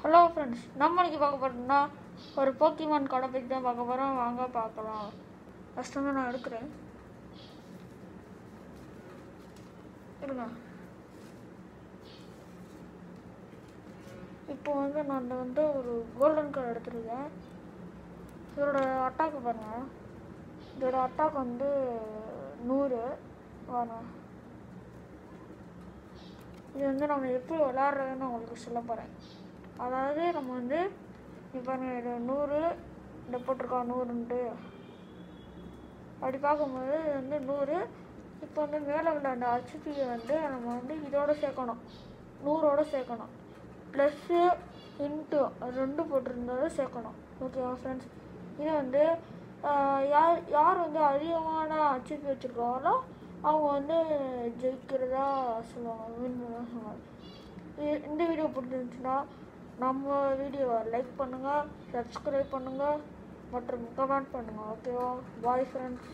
Hello friends, நம்ம இன்னைக்கு பார்க்க போகிறோம்னா ஒரு போக்கிமான் கடை பற்றி தான் பார்க்க போகிறோம். வாங்க பார்க்கலாம். ஃபஸ்ட் வந்து நான் எடுக்கிறேன் இருங்க. இப்போ வந்து நான் வந்து ஒரு கோல்டன் கார்டு எடுத்துருக்கேன். இதோட அட்டாக் பாருங்க. இதோட அட்டாக் வந்து 100 வேணும். இது வந்து நம்ம எப்படி விளையாடுறதுன்னு உங்களுக்கு சொல்ல போகிறேன். அதாவது நம்ம வந்து இப்போ இது 100 இந்த போட்டிருக்கோம் 100 அப்படி பார்க்கும்போது இது வந்து 100. இப்போ வந்து மேலே உள்ள அந்த ஹெச்பியை வந்து நம்ம வந்து இதோட சேர்க்கணும், 100ஓட சேர்க்கணும். ப்ளஸ்ஸு இன்ட்டு அது 2 போட்டிருந்தாலும் சேர்க்கணும். ஓகேவா ஃப்ரெண்ட்ஸ்? இது வந்து யார் வந்து அதிகமான ஹெச்பி வச்சுருக்காங்களோ அவங்க வந்து ஜெயிக்கிறதா சொல்லுவாங்க, வின் பண்ண சொல்லுவாங்க. இந்த வீடியோ பிடிச்சிருந்துச்சுன்னா நம்ம வீடியோவை லைக் பண்ணுங்கள், சப்ஸ்கிரைப் பண்ணுங்கள் மற்றும் கமெண்ட் பண்ணுங்கள். ஓகேவா? Bye friends.